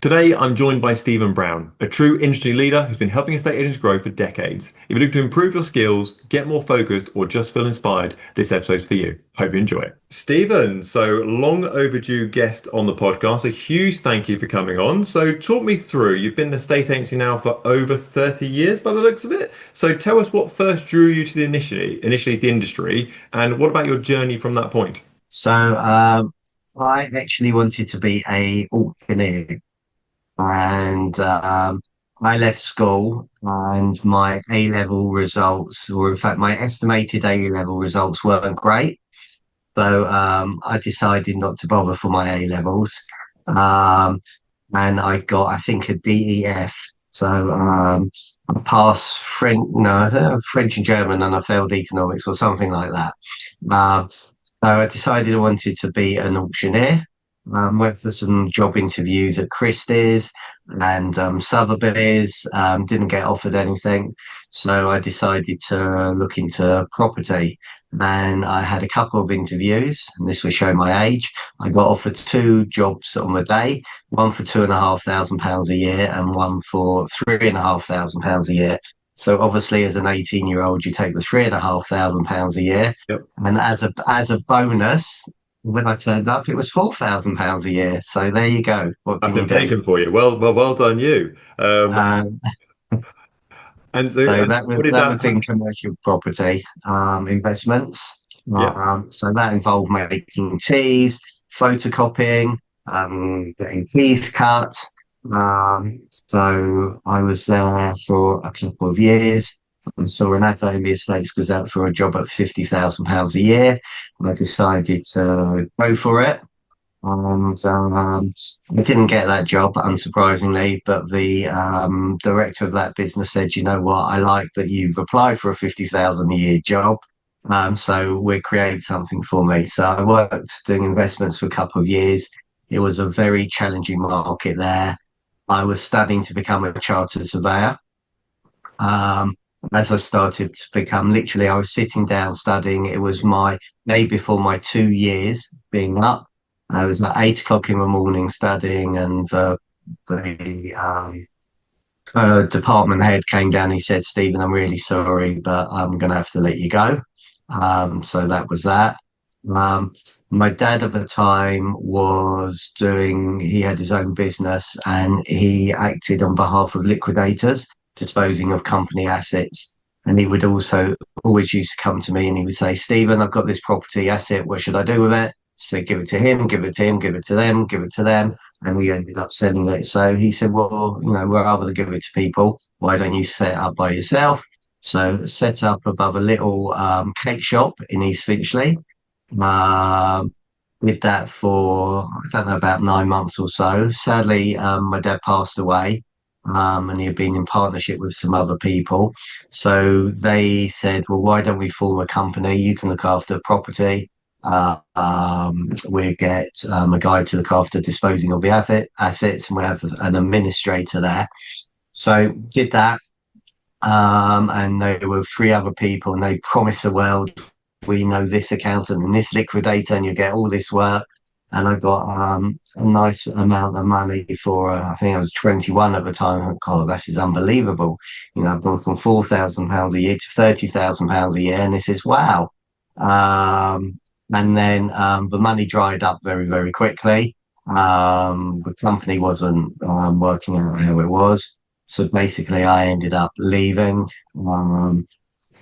Today, I'm joined by Stephen Brown, a true industry leader who's been helping estate agents grow for decades. If you're looking to improve your skills, get more focused, or just feel inspired, this episode's for you. Hope you enjoy it. Stephen, so long overdue guest on the podcast. A huge thank you for coming on. So talk me through, you've been in the estate agency now for over 30 years by the looks of it. So tell us what first drew you to the initially the industry, and what about your journey from that point? I actually wanted to be a auctioneer, and I left school, and my A level results, or in fact, my estimated A level results weren't great. So I decided not to bother for my A levels, um, and I got, I think, a DEF. I passed French, no, I think French and German, and I failed economics or something like that. Um, so I decided I wanted to be an auctioneer. Went for some job interviews at Christie's and Sotheby's. Didn't get offered anything, so I decided to look into property. And I had a couple of interviews, and this will show my age. I got offered two jobs on the day, one for £2,500 a year, and one for £3,500 a year. So obviously, as an 18-year-old, you take the £3,500 a year, Yep. and as a bonus, when I turned up, it was £4,000 a year. So there you go. What That's can you do? inflation for you. Well done you. Um, And so, so and what did that that? was in commercial property investments. Yeah. So that involved making teas, photocopying, getting keys cut. So I was there for a couple of years and saw an advert in the Estates Gazette for a job at £50,000 a year. And I decided to go for it. And I didn't get that job, unsurprisingly, but the director of that business said, "You know what? I like that you've applied for a 50,000 a year job. So we'll create something for me." So I worked doing investments for a couple of years. It was a very challenging market there. I was studying to become a chartered surveyor. Um, as I started to become, literally, I was sitting down studying. It was my day before my 2 years being up. I was at 8 o'clock in the morning studying, and the department head came down. He said, "Stephen, I'm really sorry, but I'm going to have to let you go." So that was that. Um, my dad at the time he had his own business, and he acted on behalf of liquidators, disposing of company assets. And he would also always used to come to me and he would say, "Stephen, I've got this property asset. What should I do with it?" So give it to him, give it to him, give it to them, give it to them. And we ended up selling it. So he said, "Well, we're able to give it to people. Why don't you set it up by yourself?" So set up above a little cake shop in East Finchley. Um, did that for, I don't know, about 9 months or so. Sadly, my dad passed away, and he had been in partnership with some other people. So they said, "Well, why don't we form a company? You can look after the property. We'll get a guy to look after disposing of the assets, and we have an administrator there." So did that. And there were three other people, and they promised the world, "We know this accountant and this liquidator, and you get all this work." And I got a nice amount of money for, I think I was 21 at the time. God, this is unbelievable. I've gone from £4,000 a year to £30,000 a year, and this is wow. And then the money dried up very, very quickly. The company wasn't working out how it was. So basically, I ended up leaving.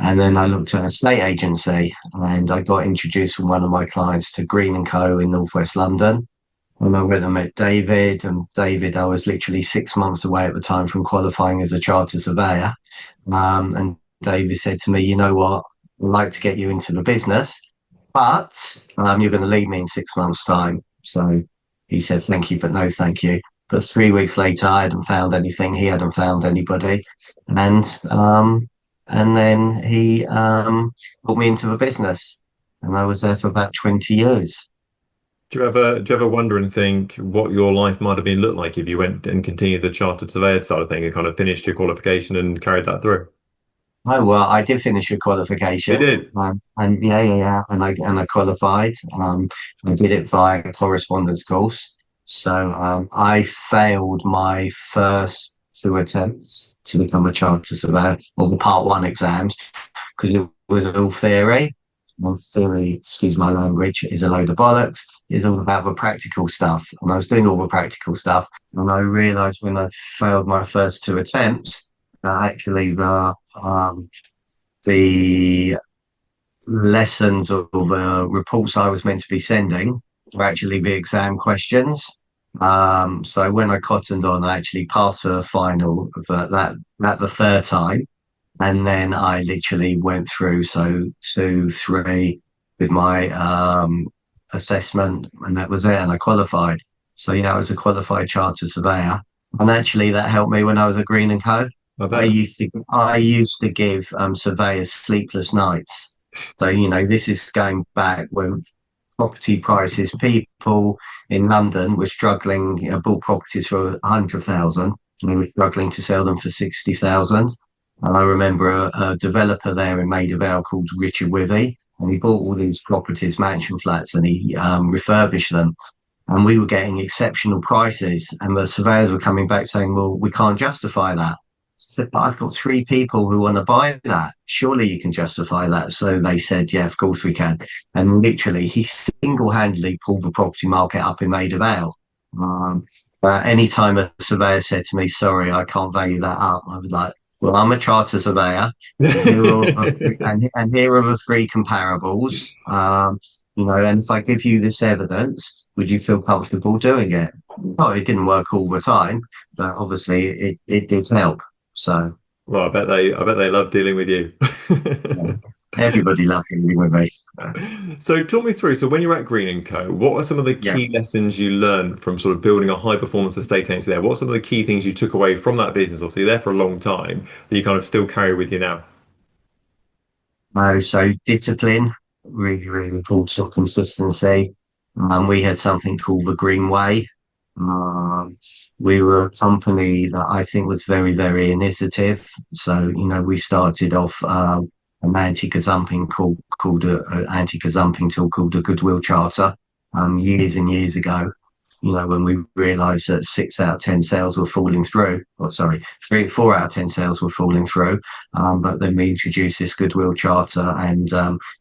And then I looked at an estate agency, and I got introduced from one of my clients to Greene Co in Northwest London. And I went and met David. And David, I was literally 6 months away at the time from qualifying as a chartered surveyor. And David said to me, "You know what? I'd like to get you into the business, but you're going to leave me in 6 months' time." So he said, "Thank you, but no thank you." But 3 weeks later, I hadn't found anything. He hadn't found anybody. And then he brought me into the business. And I was there for about 20 years. Do you ever wonder and think what your life might have been looked like if you went and continued the chartered surveyor side of thing and kind of finished your qualification and carried that through? Oh, well, I did finish a You qualification. did. And yeah. And I qualified. I did it via a correspondence course. So I failed my first two attempts to become a chartered surveyor, or the part one exams, because it was all theory. Well, theory, excuse my language, is a load of bollocks. It's all about the practical stuff. And I was doing all the practical stuff. And I realized when I failed my first two attempts that actually the lessons or the reports I was meant to be sending were actually the exam questions. So when I cottoned on, I actually passed the final that the third time. And then I literally went through, so 2, 3 with my assessment, and that was it. And I qualified. So yeah, I was a qualified chartered surveyor, and actually that helped me when I was at Greene Co. I I bet. used to I used to give surveyors sleepless nights. So this is going back when property prices, people in London were struggling, bought properties for 100,000, and they were struggling to sell them for 60,000. And I remember a developer there in Maida Vale called Richard Withy, and he bought all these properties, mansion flats, and he refurbished them. And we were getting exceptional prices, and the surveyors were coming back saying, "Well, we can't justify that." I said, "But I've got 3 people who want to buy that. Surely you can justify that." So they said, "Yeah, of course we can." And literally, he single-handedly pulled the property market up in Maida Vale. Any time a surveyor said to me, "Sorry, I can't value that up," I was like, "Well, I'm a charter surveyor, and here are the three comparables. And if I give you this evidence, would you feel comfortable doing it?" Oh, it didn't work all the time, but obviously it did help. So Well, I bet they love dealing with you. yeah, everybody loved dealing with me. So talk me through. So when you're at Greene and Co, what are some of the Yeah. key lessons you learned from sort of building a high performance estate agency there? What are some of the key things you took away from that business? Obviously, you're there for a long time that you kind of still carry with you now. So discipline, really, really important. Consistency. We had something called the Green Way. Um, we were a company that I think was very, very initiative. So, we started off an anti-gazumping called a anti-gazumping tool called a Goodwill Charter years and years ago. When we realised that 6 out of 10 sales were falling through, or sorry, 4 out of 10 sales were falling through. But then we introduced this Goodwill Charter, and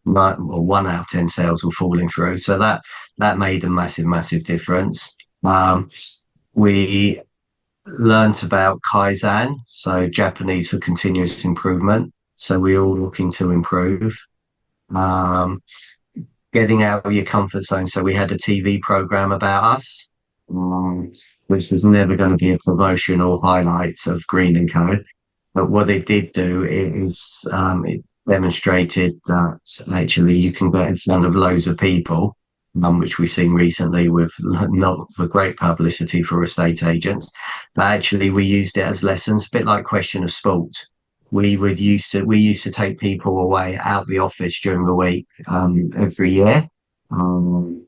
1 out of 10 sales were falling through. So that made a massive, massive difference. We learnt about Kaizen, so Japanese for continuous improvement. So we're all looking to improve. Um, Getting out of your comfort zone. So we had a TV program about us, which was never going to be a promotion or highlights of Greene and Co. But what it did do is it demonstrated that actually you can get in front of loads of people, which we've seen recently with not the great publicity for estate agents. But actually, we used it as lessons, a bit like Question of Sport. We used to take people away out the office during the week every year, um,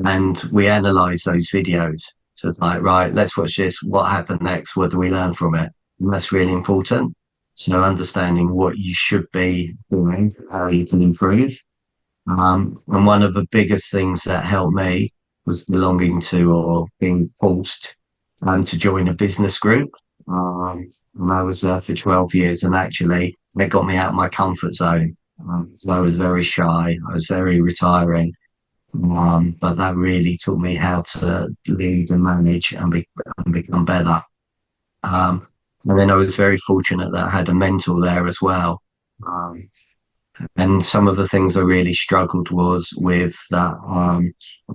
and we analyze those videos. So it's like, right, let's watch this. What happened next? What do we learn from it? And that's really important. So understanding what you should be doing, how you can improve. And one of the biggest things that helped me was belonging to or being forced to join a business group. And I was there for 12 years, and actually it got me out of my comfort zone. So I was very shy. I was very retiring. But that really taught me how to lead and manage and become better. Um, and then I was very fortunate that I had a mentor there as well. Um, and some of the things I really struggled was with that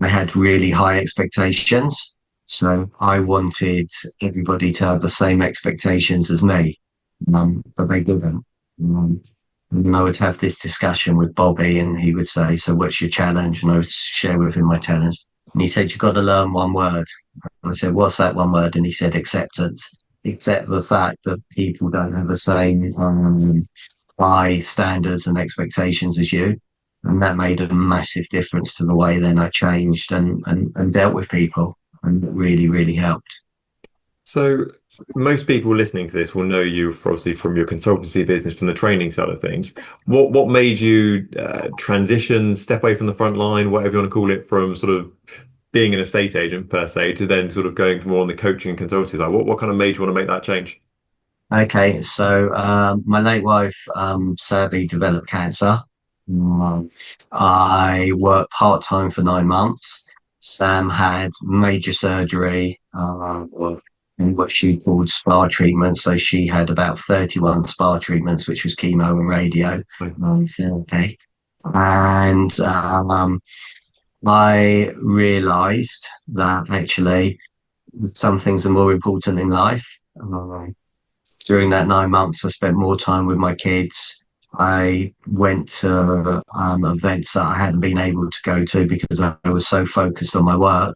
I had really high expectations. So I wanted everybody to have the same expectations as me, but they didn't. And I would have this discussion with Bobby, and he would say, "So what's your challenge?" And I would share with him my challenge. And he said, "You've got to learn one word." And I said, "What's that one word?" And he said, "Acceptance." Accept the fact that people don't have the same high standards and expectations as you. And that made a massive difference to the way then I changed and dealt with people. And it really, really helped. So most people listening to this will know you obviously from your consultancy business, from the training side of things. What made you transition, step away from the front line, whatever you want to call it, from sort of being an estate agent per se to then sort of going more on the coaching and consultancy side? What kind of made you want to make that change? Okay, so my late wife sadly developed cancer. Um, I worked part time for 9 months. Sam had major surgery, in what she called spa treatment. So she had about 31 spa treatments, which was chemo and radio therapy. And I realized that actually some things are more important in life. During that 9 months, I spent more time with my kids. I went to events that I hadn't been able to go to because I was so focused on my work.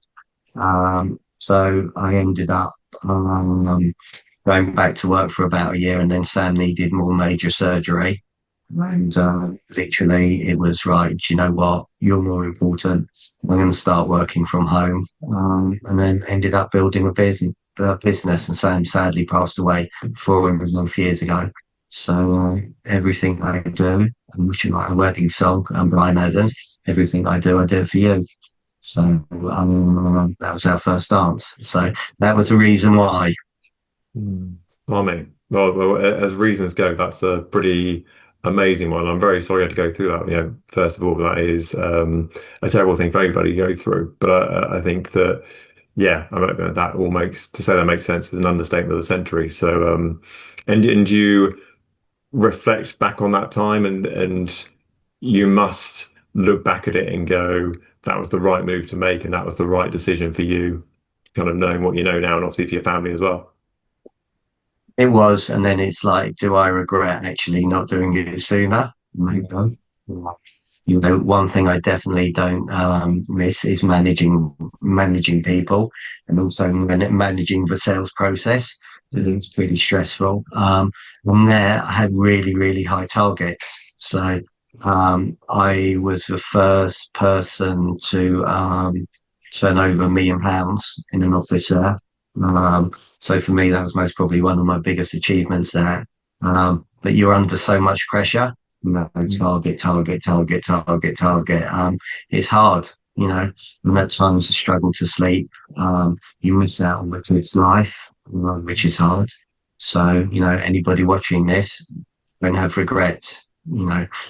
So I ended up going back to work for about a year, and then Sam needed more major surgery. And literally, it was right. Do you know what? You're more important. I'm going to start working from home, and then ended up building a business. And Sam sadly passed away 4.5 years ago. So everything I do, which is like a wedding song, and Brian Adams, everything I do it for you. So that was our first dance. So that was the reason why. Mm. Well, mate. Well, as reasons go, that's a pretty amazing one. I'm very sorry you had to go through that. First of all, that is a terrible thing for anybody to go through. But I think that, yeah, that all makes to say that makes sense is an understatement of the century. So, and you reflect back on that time, and you must look back at it and go, that was the right move to make, and that was the right decision for you, kind of knowing what you know now, and obviously for your family as well. It was, and then it's like, do I regret actually not doing it sooner? No. One thing I definitely don't miss is managing people, and also managing the sales process because it's pretty stressful. From there, I had really, really high targets. So I was the first person to turn over £1 million in an office there. So for me, that was most probably one of my biggest achievements there. But you're under so much pressure. Target, target, target, target, target. It's hard, and at times I struggle to sleep. You miss out on the kid's life, which is hard. So, anybody watching this, don't have regret.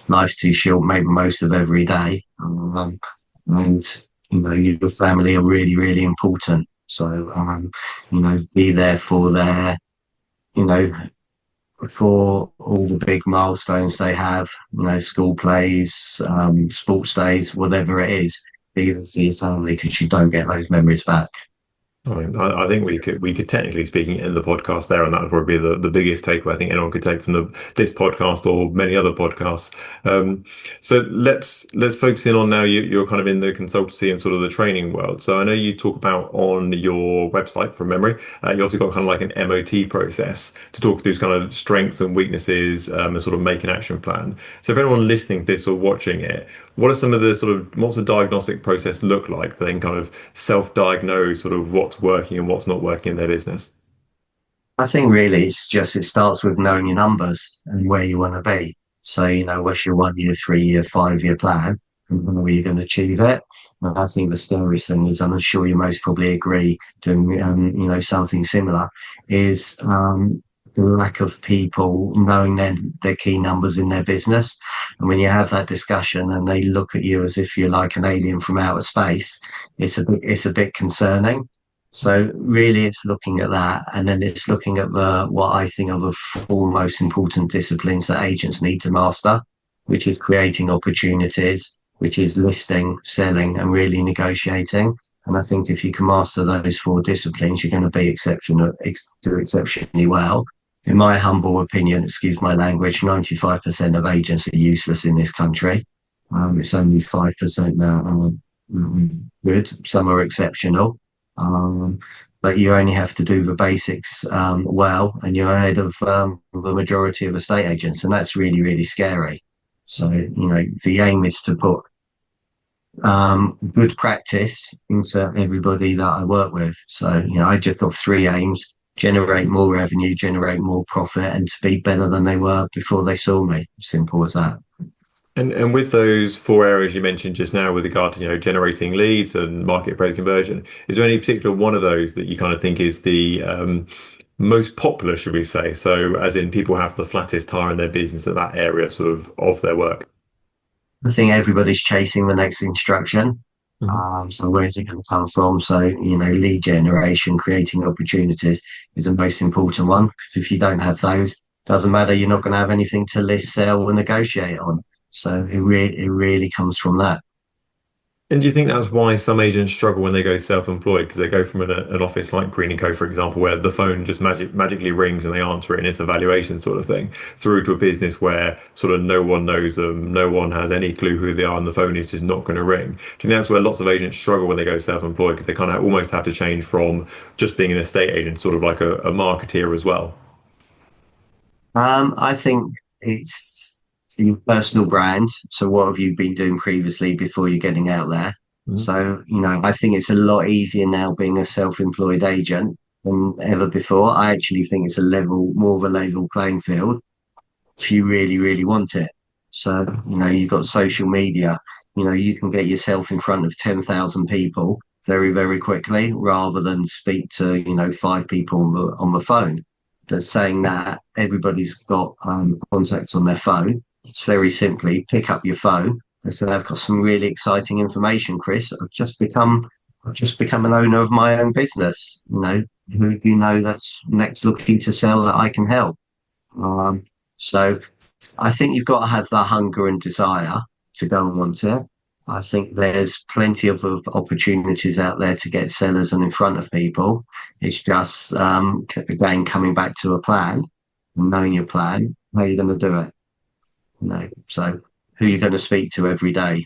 Life's too short, make the most of every day. And, your family are really, really important. So, be there you know, for all the big milestones they have, school plays, sports days, whatever it is, be there for your family because you don't get those memories back. I think we could technically speaking end the podcast there, and that would probably be the biggest takeaway I think anyone could take from this podcast or many other podcasts. So let's focus in on now. You're kind of in the consultancy and sort of the training world. So I know you talk about on your website from memory. You also got kind of like an MOT process to talk through kind of strengths and weaknesses, and sort of make an action plan. So if anyone listening to this or watching it, what are some of the what's the diagnostic process look like? Then kind of self-diagnose sort of what's working and what's not working in their business. I think really it starts with knowing your numbers and where you want to be. So, what's your 1 year, 3 year, 5 year plan and how are you going to achieve it? And I think the scariest thing is, and I'm sure you most probably agree doing, something similar is, the lack of people knowing their key numbers in their business. And when you have that discussion and they look at you as if you're like an alien from outer space, it's a bit concerning. So really it's looking at that, and then it's looking at what I think are the four most important disciplines that agents need to master, which is creating opportunities, which is listing, selling, and really negotiating. And I think if you can master those four disciplines, you're going to be do exceptionally well. In my humble opinion, excuse my language, 95% of agents are useless in this country. It's only 5% that are good. Some are exceptional. But you only have to do the basics well, and you're ahead of the majority of estate agents, and that's really, really scary. So, the aim is to put good practice into everybody that I work with. So, I just got three aims: generate more revenue, generate more profit, and to be better than they were before they saw me. Simple as that. And with those four areas you mentioned just now with regard to, generating leads and market appraisal conversion, is there any particular one of those that you kind of think is the most popular, should we say? So as in people have the flattest tire in their business at that area sort of their work. I think everybody's chasing the next instruction. Mhm. So where's it going to come from? So, lead generation, creating opportunities is the most important one. Because if you don't have those, doesn't matter. You're not going to have anything to list, sell, or negotiate on. So it really comes from that. And do you think that's why some agents struggle when they go self-employed? Because they go from an office like Greene Co, for example, where the phone just magically rings and they answer it and it's a valuation sort of thing, through to a business where sort of no one knows them, no one has any clue who they are, and the phone is just not going to ring. Do you think that's where lots of agents struggle when they go self-employed? Because they kind of almost have to change from just being an estate agent, sort of like a marketeer as well. I think it's your personal brand. So what have you been doing previously before you're getting out there? Mhm. So, I think it's a lot easier now being a self-employed agent than ever before. I actually think it's more of a level playing field if you really, really want it. So, you've got social media, you can get yourself in front of 10,000 people very, very quickly rather than speak to, five people on the phone. But saying that, everybody's got contacts on their phone. It's very simply pick up your phone and say, I've got some really exciting information, Chris. I've just become an owner of my own business. Who do you know that's next looking to sell that I can help? Um, so I think you've got to have the hunger and desire to go and want it. I think there's plenty of opportunities out there to get sellers and in front of people. It's just, again, coming back to a plan, knowing your plan, how you're going to do it. So who you're going to speak to every day,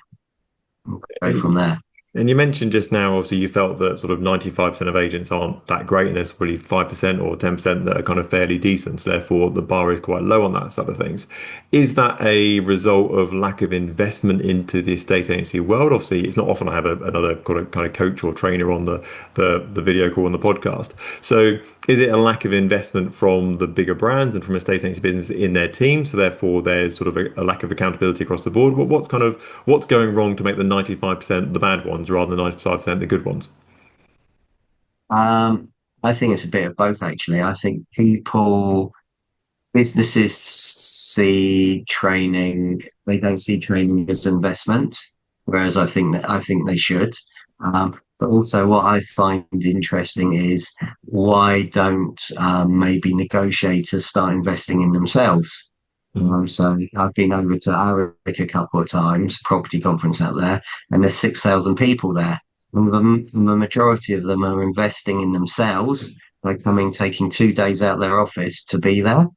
go from And there. And you mentioned just now, obviously, you felt that sort of 95% of agents aren't that great, and there's probably 5% or 10% that are kind of fairly decent. So therefore, the bar is quite low on that side of things. Is that a result of lack of investment into the estate agency world? Obviously, it's not often I have another kind of coach or trainer on the video call on the podcast. So is it a lack of investment from the bigger brands and from estate agency business in their team? So therefore, there's sort of a lack of accountability across the board. What's going wrong to make the 95% the bad ones rather than 95% the good ones? Um, I think it's a bit of both, actually. I think businesses see training, they don't see training as investment, whereas I think they should. But also, what I find interesting is why don't maybe negotiators start investing in themselves? Mm. So I've been over to Aric a couple of times, property conference out there, and there's 6,000 people there. And the majority of them are investing in themselves by taking 2 days out their office to be there.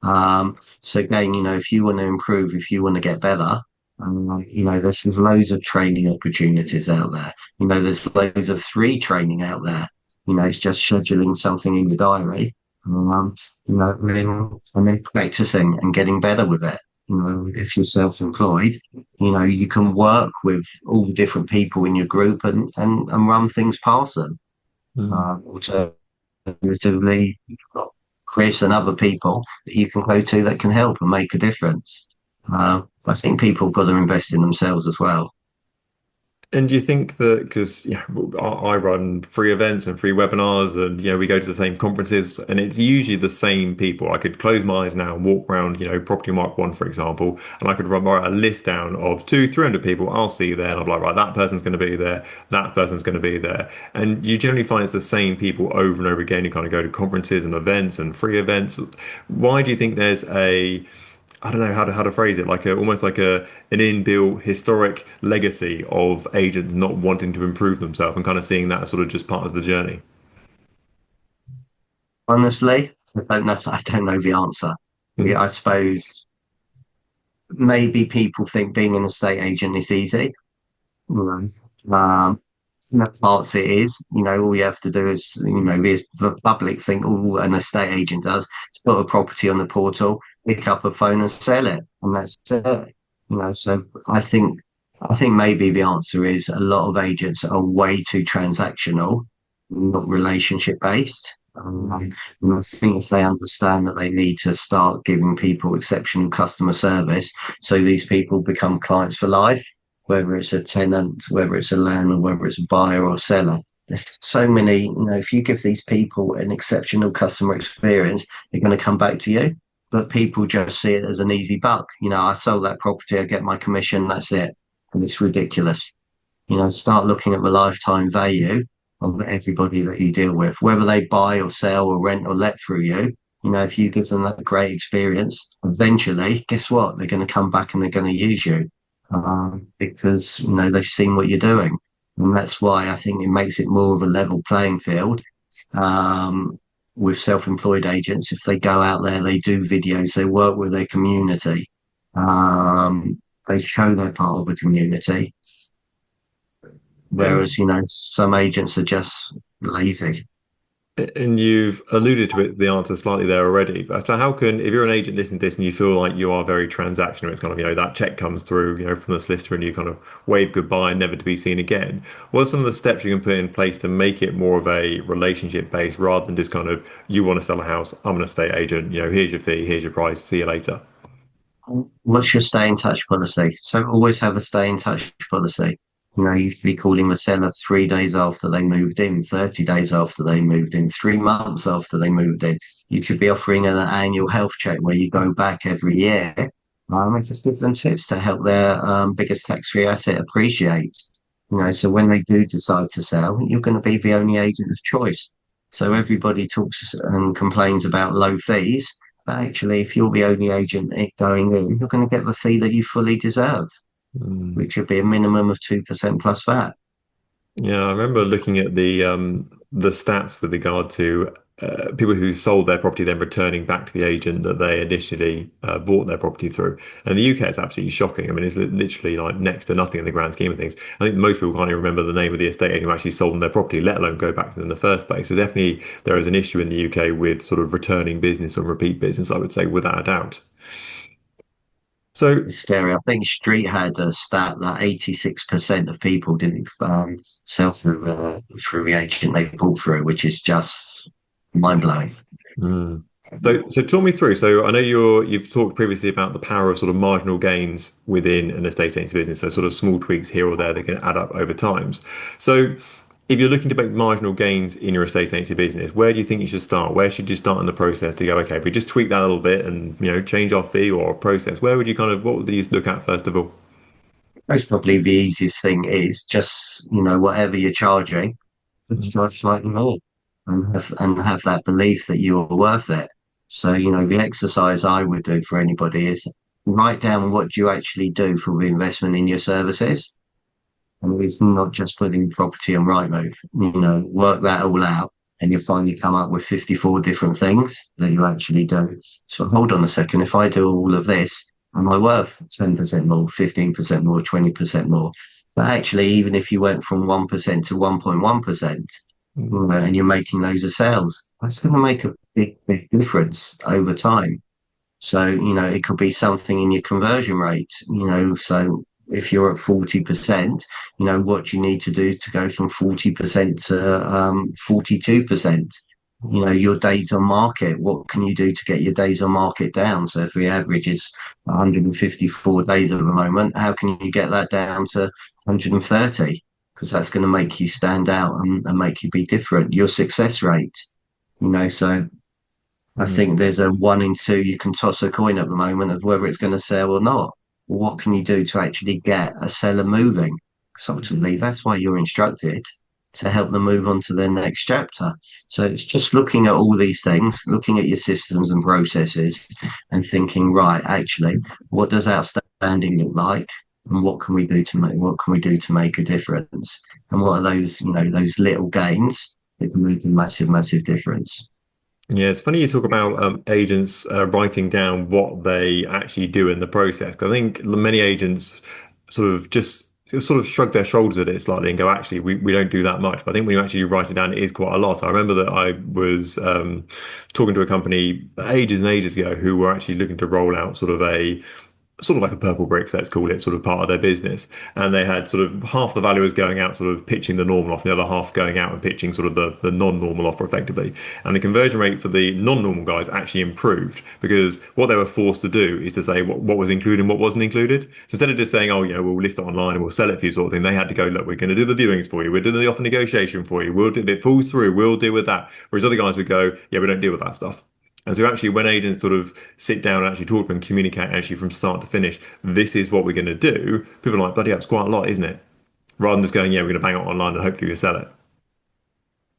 So again, if you want to improve, if you want to get better, there's loads of training opportunities out there. There's loads of free training out there. It's just scheduling something in your diary, um, and then practicing and getting better with it. If you're self-employed, you can work with all the different people in your group and run things past them. Mm. Alternatively, you've got Chris and other people that you can go to that can help and make a difference. I think people have got to invest in themselves as well. And do you think that because I run free events and free webinars, and we go to the same conferences, and it's usually the same people. I could close my eyes now and walk around, Property Mark One, for example, and I could write a list down of 300 people. I'll see you there, and I'm like, right, that person's going to be there, that person's going to be there, and you generally find it's the same people over and over again. You kind of go to conferences and events and free events. Why do you think there's I don't know how to phrase it, like almost like an inbuilt historic legacy of agents not wanting to improve themselves and kind of seeing that as sort of just part of the journey. Honestly, I don't know. I don't know the answer. Mhm. Yeah, I suppose maybe people think being an estate agent is easy. You parts it is. All you have to do is, the public think all an estate agent does is put a property on the portal, pick up a phone and sell it, and that's it. So I think maybe the answer is a lot of agents are way too transactional, not relationship based. And I think if they understand that they need to start giving people exceptional customer service, so these people become clients for life, whether it's a tenant, whether it's a landlord, whether it's a buyer or seller. There's so many, if you give these people an exceptional customer experience, they're going to come back to you. But people just see it as an easy buck. I sold that property, I get my commission, that's it. And it's ridiculous. Start looking at the lifetime value of everybody that you deal with, whether they buy or sell or rent or let through you. If you give them that great experience, eventually, guess what? They're going to come back and they're going to use you because, they've seen what you're doing. And that's why I think it makes it more of a level playing field with self-employed agents. If they go out there, they do videos, they work with their community, they show they're part of a community. And Whereas, some agents are just lazy. and you've alluded to it, the answer slightly there already. But so how can, if you're an agent listening to this and you feel like you are very transactional, it's kind of, that check comes through, from the solicitor and you kind of wave goodbye, never to be seen again. What are some of the steps you can put in place to make it more of a relationship based rather than just kind of, you want to sell a house, I'm an estate agent, here's your fee, here's your price, see you later. What's your stay in touch policy? So always have a stay in touch policy. You should be calling the seller 3 days after they moved in, 30 days after they moved in, 3 months after they moved in. You should be offering an annual health check where you go back every year and just give them tips to help their biggest tax-free asset appreciate. So when they do decide to sell, you're going to be the only agent of choice. So everybody talks and complains about low fees, but actually, if you're the only agent going in, you're going to get the fee that you fully deserve, Mm. which would be a minimum of 2% plus VAT. Yeah, I remember looking at the stats with regard to people who sold their property then returning back to the agent that they initially bought their property through. And in the UK, it's absolutely shocking. I mean, it's literally like next to nothing in the grand scheme of things. I think most people can't even remember the name of the estate agent who actually sold them their property, let alone go back to them in the first place. So definitely there is an issue in the UK with sort of returning business or repeat business, I would say, without a doubt. So It's scary. I think Street had a stat that 86% of people didn't sell through the agent they bought through, which is just mind blowing. mm. So talk me through. So I know you've talked previously about the power of sort of marginal gains within an estate agency business. So sort of small tweaks here or there that can add up over times. So if you're looking to make marginal gains in your estate agency business, where do you think you should start? Where should you start in the process to go, okay, if we just tweak that a little bit and change our fee or our process, where would you what would you look at first of all? Most probably the easiest thing is just, whatever you're charging, just charge slightly more and have that belief that you are worth it. So, the exercise I would do for anybody is write down what you actually do for the investment in your services. And it's not just putting property on Rightmove. Work that all out and you'll find you come up with 54 different things that you actually do. So hold on a second, if I do all of this, am I worth 10% more, 15% more, 20% more? But actually, even if you went from 1% to 1.1%, and you're making loads of sales, that's going to make a big, big difference over time. So, it could be something in your conversion rate, so if you're at 40%, what you need to do to go from 40% to 42%. Your days on market, what can you do to get your days on market down? So if the average is 154 days at the moment, how can you get that down to 130? Because that's going to make you stand out and make you be different. Your success rate, so I Mm. think there's a 1 in 2 you can toss a coin at the moment of whether it's going to sell or not. What can you do to actually get a seller moving? Because ultimately, that's why you're instructed to help them move on to their next chapter. So it's just looking at all these things, looking at your systems and processes, and thinking, right, actually, what does outstanding look like? And what can we do to make a difference? And what are those little gains that can make a massive, massive difference? Yeah, it's funny you talk about agents writing down what they actually do in the process. 'Cause I think many agents sort of shrug their shoulders at it slightly and go, actually, we don't do that much. But I think when you actually write it down, it is quite a lot. I remember that I was talking to a company ages and ages ago who were actually looking to roll out sort of a sort of like a purple bricks, let's call it, sort of part of their business. And they had sort of half the valuers going out, sort of pitching the normal offer, the other half going out and pitching sort of the non-normal offer effectively. And the conversion rate for the non-normal guys actually improved because what they were forced to do is to say what was included and what wasn't included. So instead of just saying, oh, we'll list it online and we'll sell it for you sort of thing, they had to go, look, we're going to do the viewings for you. We're doing the offer negotiation for you. We'll do, if it falls through, we'll deal with that. Whereas other guys would go, yeah, we don't deal with that stuff. And so actually, when agents sort of sit down and actually talk to them and communicate actually from start to finish, this is what we're going to do. People are like, bloody hell, it's quite a lot, isn't it? Rather than just going, yeah, we're going to bang it online and hopefully we sell it.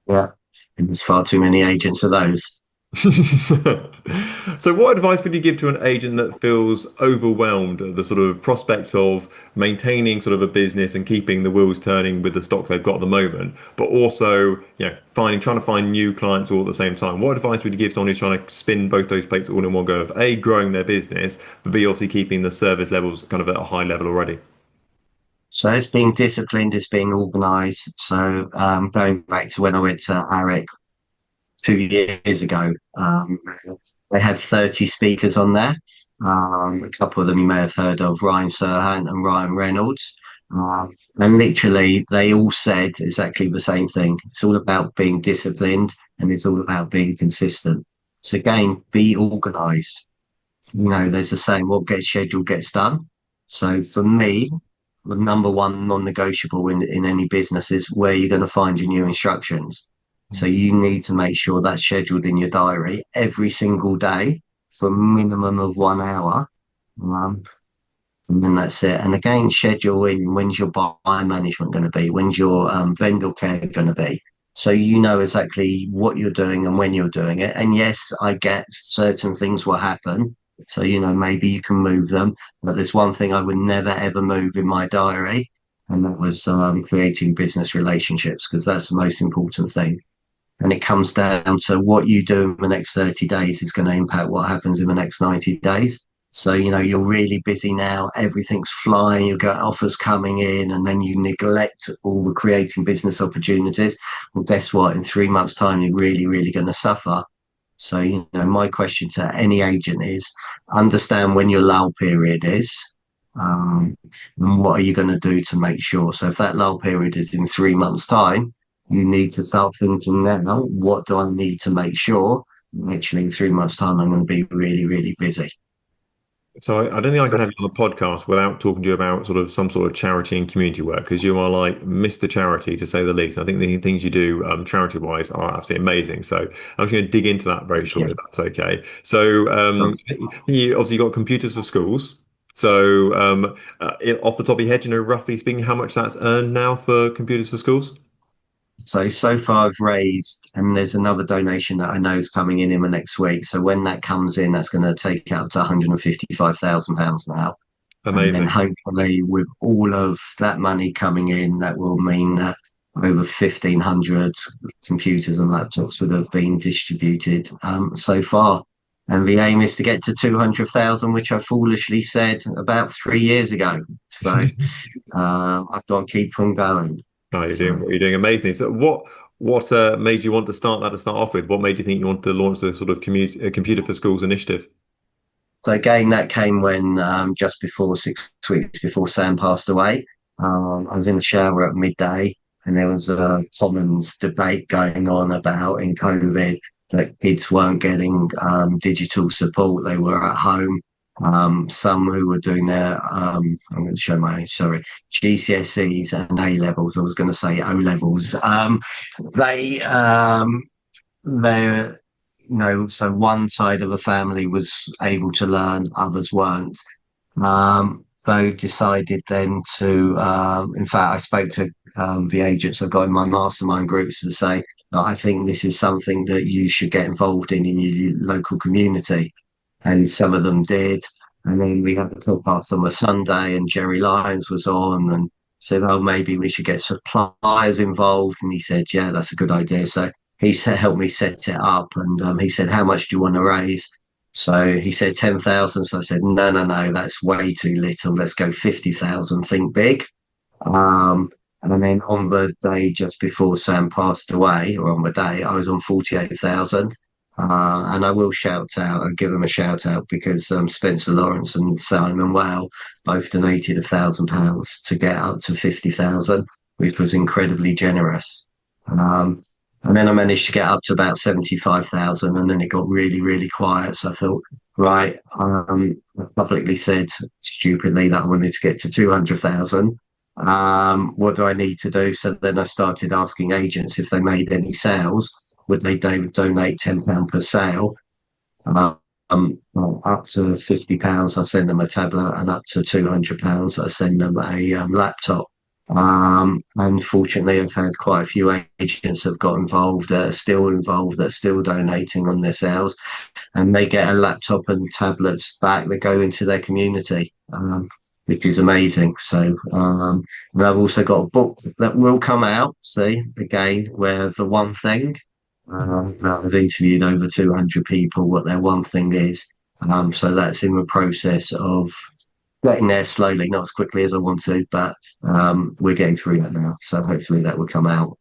Yeah. And there's far too many agents of those. So, what advice would you give to an agent that feels overwhelmed at the sort of prospect of maintaining sort of a business and keeping the wheels turning with the stock they've got at the moment, but also, trying to find new clients all at the same time? What advice would you give someone who's trying to spin both those plates all in one go of A, growing their business, but B, obviously keeping the service levels kind of at a high level already? So it's being disciplined, it's being organised. So going back to when I went to ARIC 2 years ago, they had 30 speakers on there. A couple of them you may have heard of, Ryan Serhant and Ryan Reynolds. And literally, they all said exactly the same thing. It's all about being disciplined and it's all about being consistent. So again, be organised. There's a saying, what gets scheduled gets done. So for me, the number one non-negotiable in any business is where you're going to find your new instructions. So you need to make sure that's scheduled in your diary every single day for a minimum of 1 hour. Um, and then that's it. And again, schedule in when's your buyer management going to be? When's your vendor care going to be? So you know exactly what you're doing and when you're doing it. And yes, I get certain things will happen. So, maybe you can move them. But there's one thing I would never, ever move in my diary. And that was creating business relationships because that's the most important thing. And it comes down to what you do in the next 30 days is going to impact what happens in the next 90 days. So, you're really busy now, everything's flying, you've got offers coming in, and then you neglect all the creating business opportunities. Well, guess what? In 3 months' time, you're really, really going to suffer. So, my question to any agent is understand when your lull period is. And what are you going to do to make sure? So, if that lull period is in 3 months' time, you need to start thinking now, what do I need to make sure? Actually, in 3 months' time, I'm going to be really, really busy. So I don't think I can have you on the podcast without talking to you about sort of some sort of charity and community work because you are like Mr. Charity to say the least. And I think the things you do charity wise are absolutely amazing. So I'm just going to dig into that very shortly, if that's okay. So you obviously got computers for schools. So off the top of your head, roughly speaking, how much that's earned now for computers for schools? So far I've raised, and there's another donation that I know is coming in the next week. So when that comes in, that's going to take out to £155,000 now. And then Amazing. hopefully with all of that money coming in, that will mean that over 1,500 computers and laptops would have been distributed so far. And the aim is to get to 200,000, which I foolishly said about 3 years ago. So I've got to keep on going. Oh, So you're doing amazing. So what made you want to start that to start off with? What made you think you wanted to launch the sort of computer for schools initiative? So again, that came when just before 6 weeks before Sam passed away. I was in the shower at midday, and there was a Commons debate going on about in COVID that kids weren't getting digital support; they were at home. Some who were doing their I'm going to show my age, sorry, GCSEs and A levels. I was going to say O levels. They they so one side of the family was able to learn, others weren't. They decided then to, in fact, I spoke to the agents I've got in my mastermind groups to say that I think this is something that you should get involved in your local community. And some of them did. And then we had the podcast on a Sunday, and Jerry Lyons was on and said, "Oh, maybe we should get suppliers involved." And he said, "Yeah, that's a good idea." So he said, helped me set it up, and he said, "How much do you want to raise?" So he said 10,000. So I said, "No, no, no, that's way too little. Let's go 50,000. Think big." And then on the day just before Sam passed away, or on the day, I was on 48,000. And I will shout out and give them a shout out because Spencer Lawrence and Simon Wow both donated £1,000 to get up to 50,000, which was incredibly generous. Um, and then I managed to get up to about 75,000, and then it got really, really quiet. So I thought, right, I publicly said stupidly that I wanted to get to 200,000. What do I need to do? So then I started asking agents if they made any sales, would they donate £10 per sale? Up to £50, I send them a tablet, and up to £200, I send them a laptop. And fortunately, I've had quite a few agents have got involved, that are still donating on their sales, and they get a laptop and tablets back that go into their community, which is amazing. So, and I've also got a book that will come out, see, again, where the one thing, I've interviewed over 200 people what their one thing is. So that's in the process of getting there slowly, not as quickly as I want to, but we're getting through that now. So hopefully that will come out.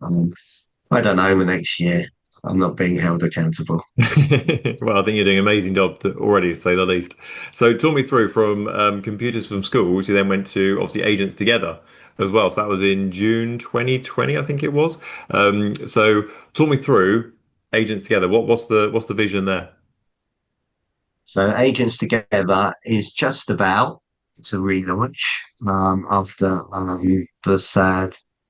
I don't know, the next year. I'm not being held accountable. Well, I think you're doing an amazing job already, to say the least. So, talk me through from computers from schools. You then went to obviously Agents Together as well. So that was in June 2020, I think it was. So, talk me through Agents Together. What's the vision there? So Agents Together is just about to relaunch after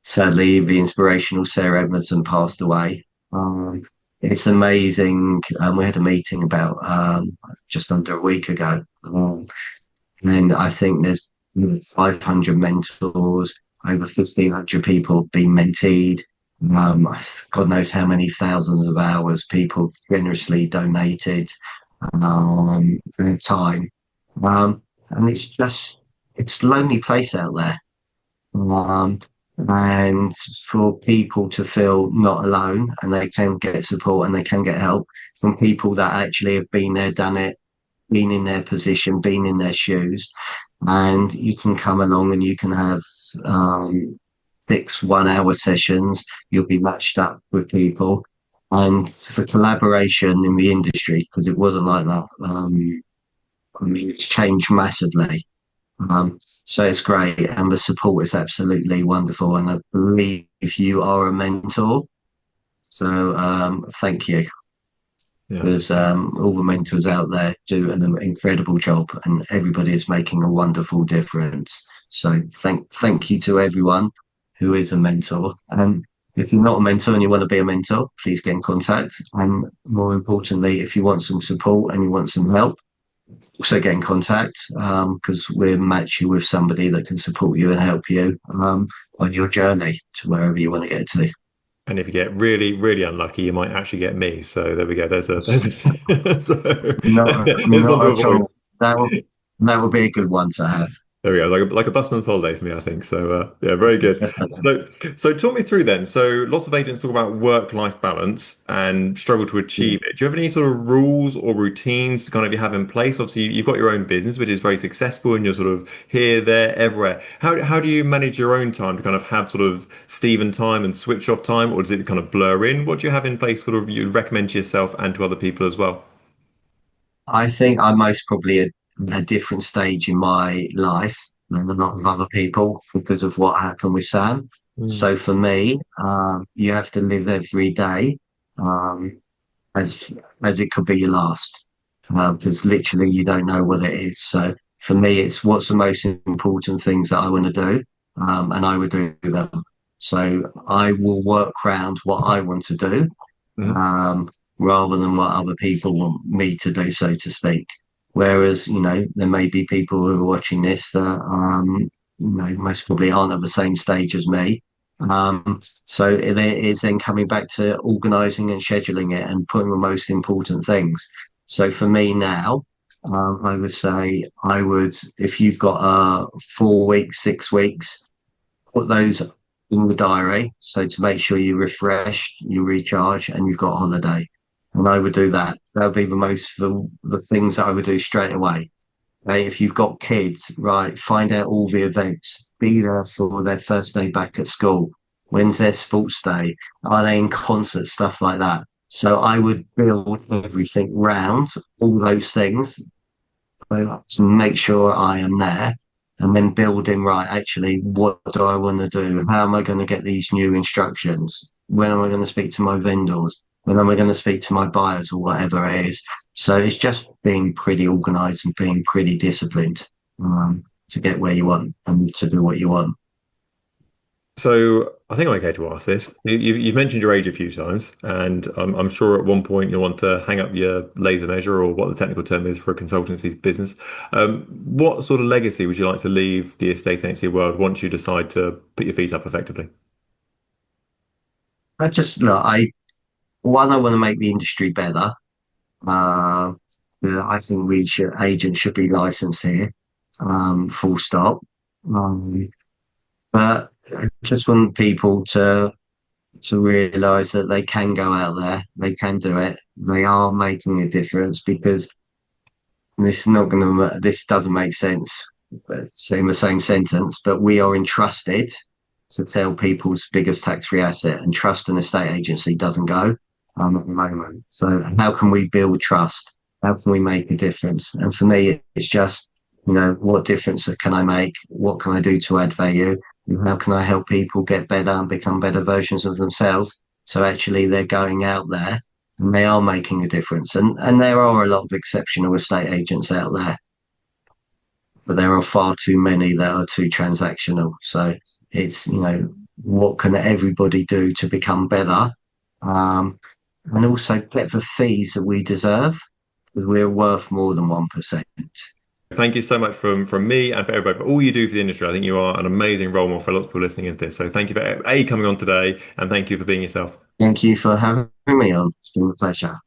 sadly, the inspirational Sarah Edmondson passed away. Um, it's amazing. We had a meeting about just under a week ago, and I think there's 500 mentors, over 1,500 people being menteed. God knows how many thousands of hours people generously donated their time. And it's a lonely place out there. Um, and for people to feel not alone, and they can get support and they can get help from people that actually have been there, done it, been in their position, been in their shoes. And you can come along and you can have 6 1 hour sessions. You'll be matched up with people. And for collaboration in the industry, because it wasn't like that. I mean, it's changed massively. So it's great, and the support is absolutely wonderful. And I believe you are a mentor, so thank you, Yeah. because all the mentors out there do an incredible job, and everybody is making a wonderful difference. So thank you to everyone who is a mentor. And if you're not a mentor and you want to be a mentor, please get in contact. And more importantly, if you want some support and you want some help, also get in contact, because we'll match you with somebody that can support you and help you on your journey to wherever you want to get to. And if you get really, really unlucky, you might actually get me. So there we go. So there's one to Not at avoid. all. That would be a good one to have. There we go. Like a busman's holiday for me, I think. So yeah, very good. So talk me through then. So lots of agents talk about work-life balance and struggle to achieve it. Do you have any sort of rules or routines to kind of you have in place? Obviously, you've got your own business, which is very successful, and you're sort of here, there, everywhere. How do you manage your own time to kind of have sort of Stephen time and switch off time, or does it kind of blur in? What do you have in place, sort of you recommend to yourself and to other people as well? I think I'm most probably at a different stage in my life than a lot of other people because of what happened with Sam. Mm. So for me, you have to live every day um, as as it could be your last, because literally you don't know what it is. So for me, it's what's the most important things that I want to do, and I would do them. So I will work around what I want to do, Mhm. um, rather than what other people want me to do, so to speak. Whereas, there may be people who are watching this that, most probably aren't at the same stage as me. So it is then coming back to organising and scheduling it and putting the most important things. So for me now, I would say if you've got 4 weeks, 6 weeks, put those in the diary. So to make sure you refresh, you recharge, and you've got holiday. And I would do that. That would be the things that I would do straight away. Okay, if you've got kids, right, find out all the events. Be there for their first day back at school. When's their sports day? Are they in concert? Stuff like that. So I would build everything round all those things to make sure I am there, and then building, right, actually, what do I want to do? How am I going to get these new instructions? When am I going to speak to my vendors? When am I going to speak to my buyers or whatever it is? So it's just being pretty organized and being pretty disciplined to get where you want and to do what you want. So I think I'm okay to ask this. You've mentioned your age a few times, and I'm sure at one point you'll want to hang up your laser measure or what the technical term is for a consultancy business. What sort of legacy would you like to leave the estate agency world once you decide to put your feet up effectively? I just look, I want to make the industry better. Uh, yeah, I think agents should be licensed here, full stop. Um, but I just want people to realize that they can go out there, they can do it, they are making a difference because this doesn't make sense. But it's in the same sentence, but we are entrusted to tell people's biggest tax-free asset, and trust an estate agency doesn't go at the moment. So how can we build trust? How can we make a difference? And for me, it's just, what difference can I make? What can I do to add value? And how can I help people get better and become better versions of themselves? So actually they're going out there and they are making a difference. And there are a lot of exceptional estate agents out there, but there are far too many that are too transactional. So it's, what can everybody do to become better? Um, and also get the fees that we deserve, because we're worth more than 1%. Thank you so much from me and for everybody for all you do for the industry. I think you are an amazing role model for lots of people listening into this. So thank you for A, coming on today, and thank you for being yourself. Thank you for having me on. It's been a pleasure.